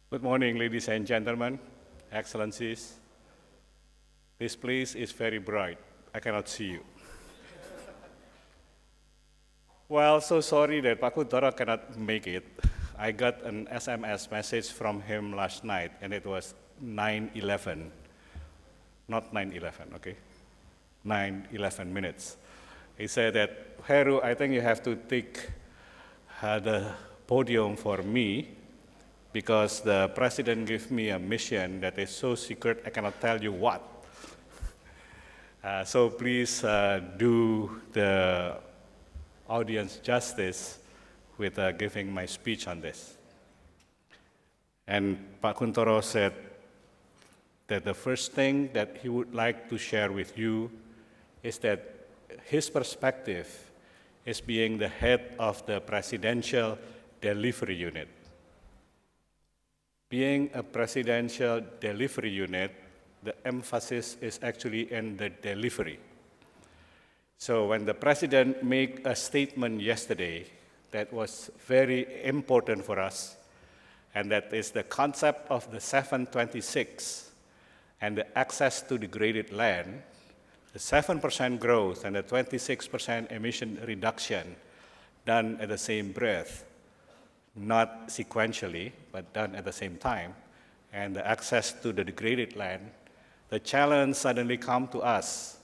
Good morning, ladies and gentlemen, excellencies. This place is very bright. I cannot see you. Well, so sorry that Pak Kuntoro cannot make it. I got an SMS message from him last night, and it was 9:11, not 9:11, okay? 9:11 minutes. He said that, Heru, I think you have to take the podium for me because the president gave me a mission that is so secret I cannot tell you what. So please do the audience justice with giving my speech on this. And Pak Kuntoro said that the first thing that he would like to share with you is that his perspective is being the head of the Presidential Delivery Unit. Being a Presidential Delivery Unit, the emphasis is actually in the delivery. So when the President made a statement yesterday that was very important for us, and that is the concept of the 726 and the access to degraded land, the 7% growth and the 26% emission reduction done at the same breath, not sequentially, but done at the same time, and the access to the degraded land, the challenge suddenly come to us.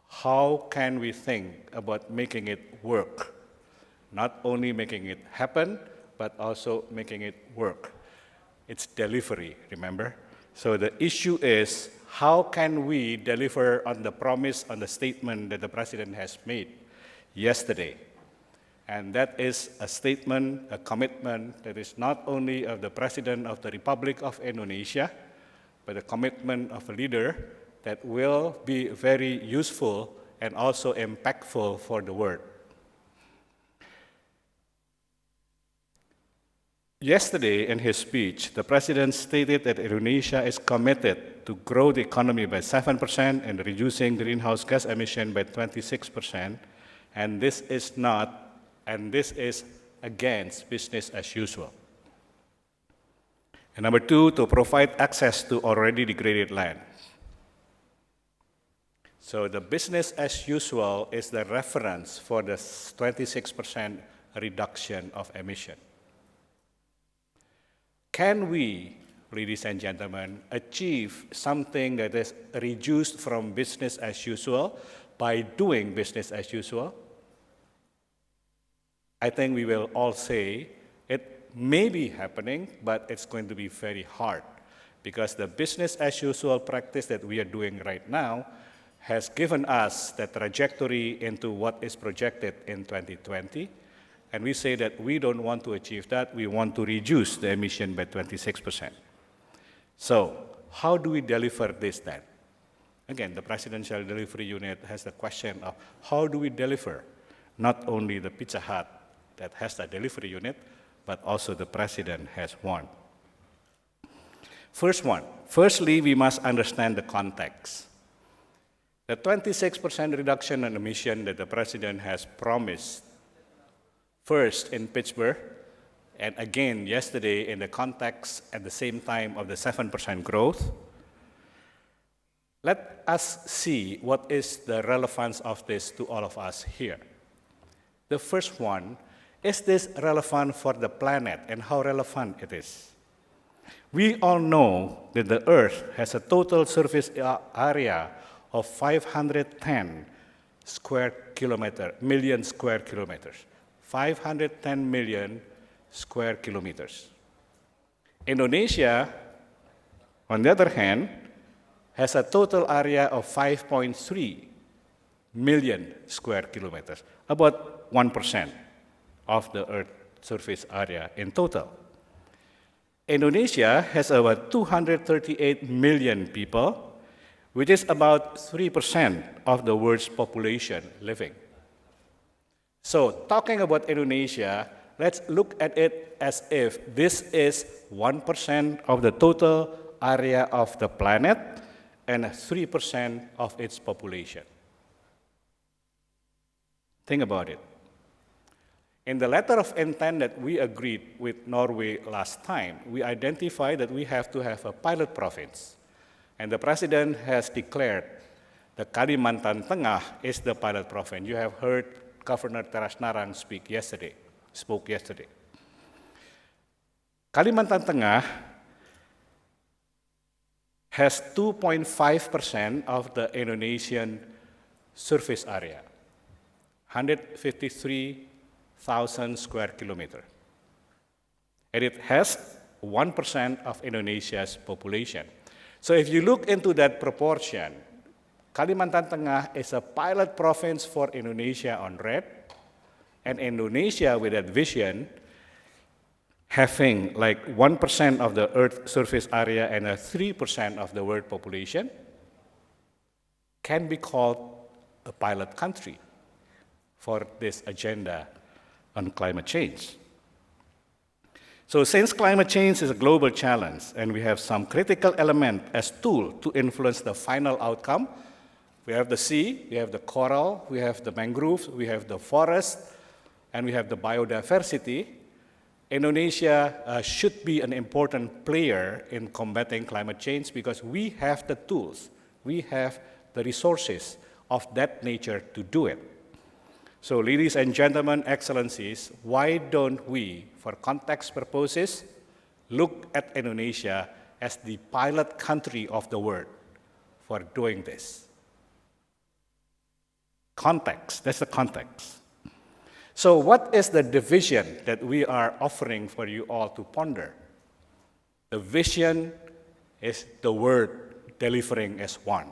How can we think about making it work? Not only making it happen, but also making it work. It's delivery, remember? So the issue is, how can we deliver on the promise, on the statement that the President has made yesterday? And that is a statement, a commitment that is not only of the President of the Republic of Indonesia, but a commitment of a leader that will be very useful and also impactful for the world. Yesterday, in his speech, the President stated that Indonesia is committed to grow the economy by 7% and reducing greenhouse gas emission by 26%, and this is against business as usual. And number two, to provide access to already degraded land. So the business as usual is the reference for the 26% reduction of emission. Can we, ladies and gentlemen, achieve something that is reduced from business as usual by doing business as usual? I think we will all say it may be happening, but it's going to be very hard because the business as usual practice that we are doing right now has given us the trajectory into what is projected in 2020. And we say that we don't want to achieve that, we want to reduce the emission by 26%. So how do we deliver this then? Again, the Presidential Delivery Unit has the question of how do we deliver not only the Pizza Hut that has the delivery unit, but also the President has one. Firstly, we must understand the context. The 26% reduction in emission that the President has promised, first in Pittsburgh, and again yesterday in the context at the same time of the 7% growth. Let us see what is the relevance of this to all of us here. The first one, is this relevant for the planet and how relevant it is? We all know that the Earth has a total surface area of 510 million square kilometers. 510 million square kilometers. Indonesia, on the other hand, has a total area of 5.3 million square kilometers, about 1% of the Earth's surface area in total. Indonesia has about 238 million people, which is about 3% of the world's population living. So talking about Indonesia, let's look at it as if this is 1% of the total area of the planet and 3% of its population. Think about it. In the letter of intent that we agreed with Norway last time, we identified that we have to have a pilot province. And the president has declared that Kalimantan Tengah is the pilot province. You have heard Governor Teras Narang spoke yesterday. Kalimantan Tengah has 2.5% of the Indonesian surface area, 153,000 square kilometers. And it has 1% of Indonesia's population. So if you look into that proportion, Kalimantan Tengah is a pilot province for Indonesia on red, and Indonesia with that vision, having like 1% of the Earth's surface area and 3% of the world population, can be called a pilot country for this agenda on climate change. So since climate change is a global challenge and we have some critical element as tool to influence the final outcome, we have the sea, we have the coral, we have the mangroves, we have the forest, and we have the biodiversity. Indonesia should be an important player in combating climate change because we have the tools, we have the resources of that nature to do it. So ladies and gentlemen, excellencies, why don't we, for context purposes, look at Indonesia as the pilot country of the world for doing this? Context, that's the context. So what is the division that we are offering for you all to ponder? The vision is the word delivering as one.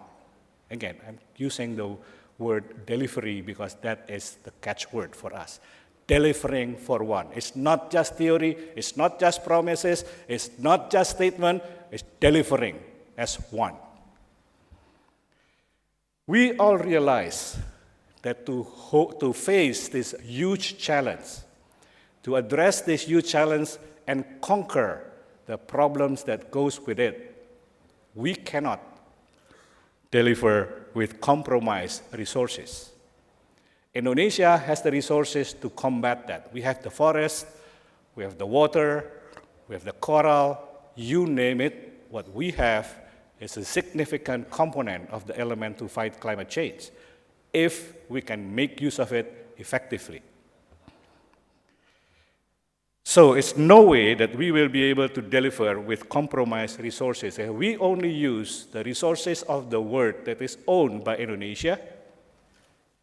Again, I'm using the word delivery because that is the catchword for us. Delivering for one. It's not just theory, it's not just promises, it's not just statement, it's delivering as one. We all realize that to face this huge challenge, to address this huge challenge and conquer the problems that goes with it, we cannot deliver with compromised resources. Indonesia has the resources to combat that. We have the forest, we have the water, we have the coral, you name it. What we have is a significant component of the element to fight climate change, if we can make use of it effectively. So it's no way that we will be able to deliver with compromised resources. If we only use the resources of the world that is owned by Indonesia,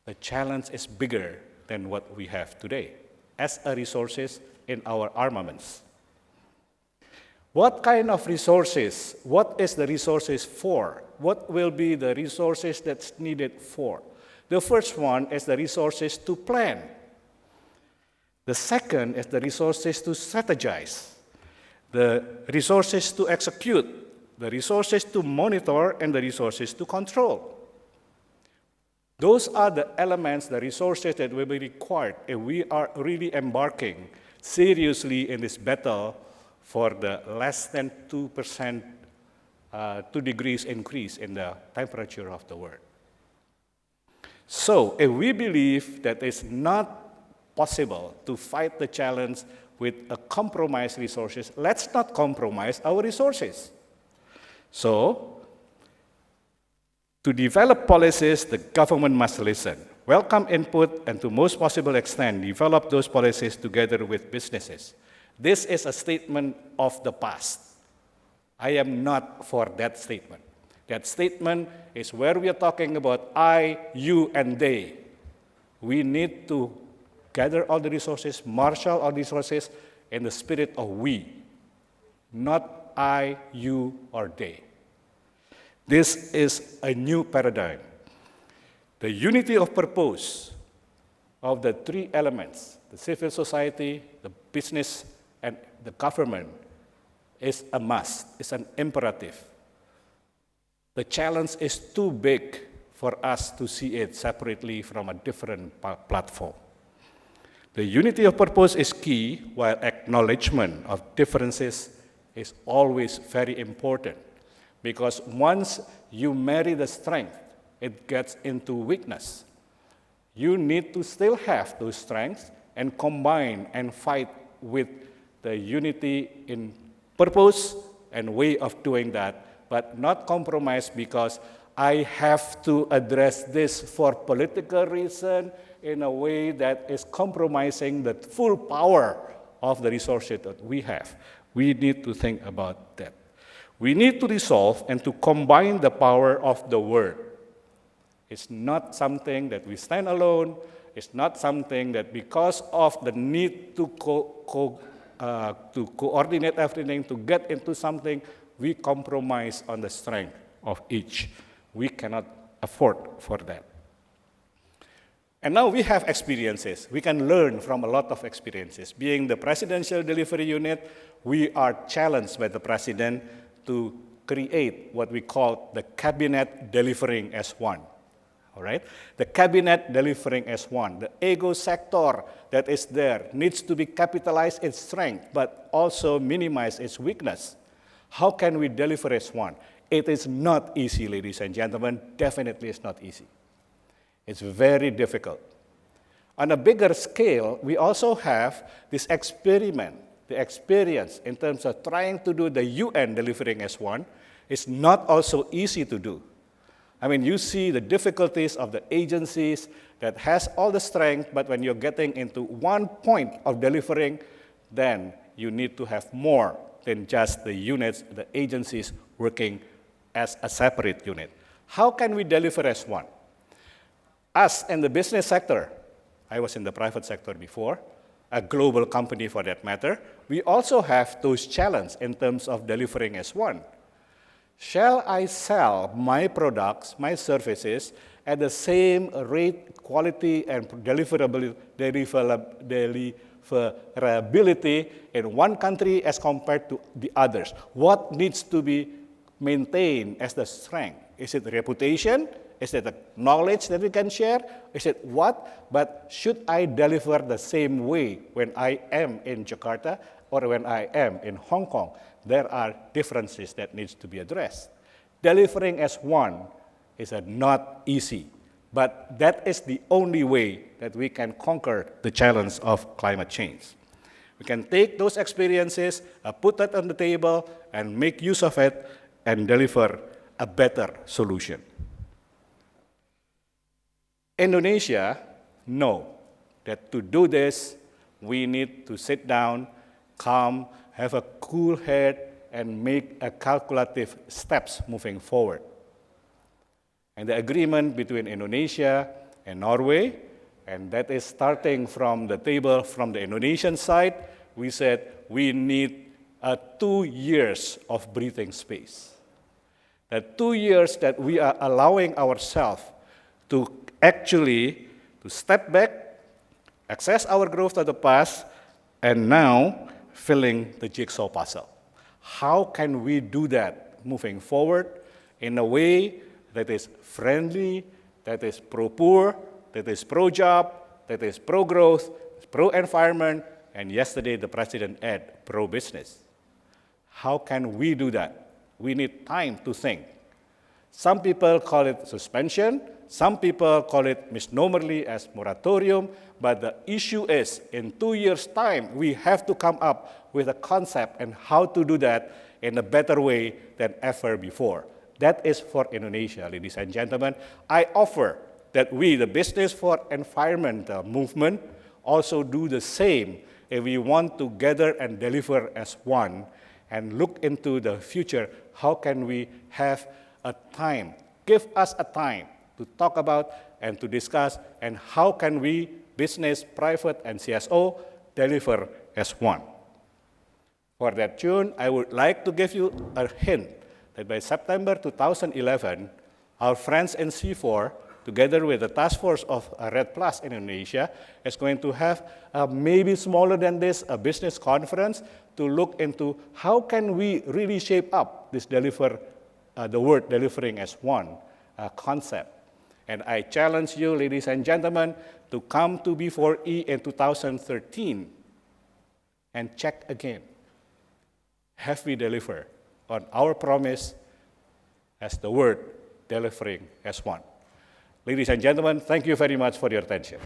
the challenge is bigger than what we have today as a resources in our armaments. What kind of resources? What is the resources for? What will be the resources that's needed for? The first one is the resources to plan. The second is the resources to strategize, the resources to execute, the resources to monitor, and the resources to control. Those are the elements, the resources that will be required if we are really embarking seriously in this battle for the less than 2%, 2 degrees increase in the temperature of the world. So if we believe that it's not possible to fight the challenge with a compromised resources, let's not compromise our resources. So, to develop policies, the government must listen, welcome input, and to most possible extent, develop those policies together with businesses. This is a statement of the past. I am not for that statement. That statement is where we are talking about I, you, and they. We need to gather all the resources, marshal all the resources in the spirit of we, not I, you, or they. This is a new paradigm. The unity of purpose of the three elements, the civil society, the business, and the government, is a must, it's an imperative. The challenge is too big for us to see it separately from a different platform. The unity of purpose is key, while acknowledgement of differences is always very important. Because once you marry the strength, it gets into weakness. You need to still have those strengths, and combine and fight with the unity in purpose and way of doing that, but not compromise because I have to address this for political reason in a way that is compromising the full power of the resources that we have. We need to think about that. We need to resolve and to combine the power of the word. It's not something that we stand alone. It's not something that because of the need to coordinate everything, to get into something, we compromise on the strength of each. We cannot afford for that. And now we have experiences. We can learn from a lot of experiences. Being the Presidential Delivery Unit, we are challenged by the President to create what we call the Cabinet Delivering as One. All right? The Cabinet Delivering as One. The ego sector that is there needs to be capitalized its strength, but also minimize its weakness. How can we deliver as one? It is not easy, ladies and gentlemen. Definitely it's not easy. It's very difficult. On a bigger scale, we also have this experiment, the experience in terms of trying to do the UN delivering as one. It's not also easy to do. I mean, you see the difficulties of the agencies that has all the strength, but when you're getting into one point of delivering, then you need to have more than just the units, the agencies working as a separate unit. How can we deliver as one? Us in the business sector, I was in the private sector before, a global company for that matter, we also have those challenges in terms of delivering as one. Shall I sell my products, my services, at the same rate, quality, and deliverability in one country as compared to the others? What needs to be maintained as the strength? Is it reputation? Is it the knowledge that we can share? Is it what? But should I deliver the same way when I am in Jakarta or when I am in Hong Kong? There are differences that needs to be addressed. Delivering as one is not easy, but that is the only way that we can conquer the challenge of climate change. We can take those experiences, put that on the table, and make use of it and deliver a better solution. Indonesia know that to do this, we need to sit down, calm, have a cool head, and make a calculative steps moving forward. And the agreement between Indonesia and Norway, and that is starting from the table from the Indonesian side, we said we need 2 years of breathing space. The 2 years that we are allowing ourselves to actually to step back, access our growth of the past, and now filling the jigsaw puzzle. How can we do that moving forward in a way that is friendly, that is pro-poor, that is pro-job, that is pro-growth, pro-environment, and yesterday the President added pro-business. How can we do that? We need time to think. Some people call it suspension, some people call it misnomerly as moratorium, but the issue is, in 2 years' time, we have to come up with a concept and how to do that in a better way than ever before. That is for Indonesia, ladies and gentlemen. I offer that we, the Business for Environmental movement, also do the same if we want to gather and deliver as one and look into the future. How can we have a time, give us a time to talk about and to discuss, and how can we, business, private, and CSO, deliver as one. For that tune, I would like to give you a hint that by September 2011, our friends in C4, together with the task force of Red Plus in Indonesia, is going to have maybe smaller than this, a business conference to look into how can we really shape up this the word delivering as one concept. And I challenge you, ladies and gentlemen, to come to B4E in 2013 and check again. Have we delivered on our promise as the word delivering as one? Ladies and gentlemen, thank you very much for your attention.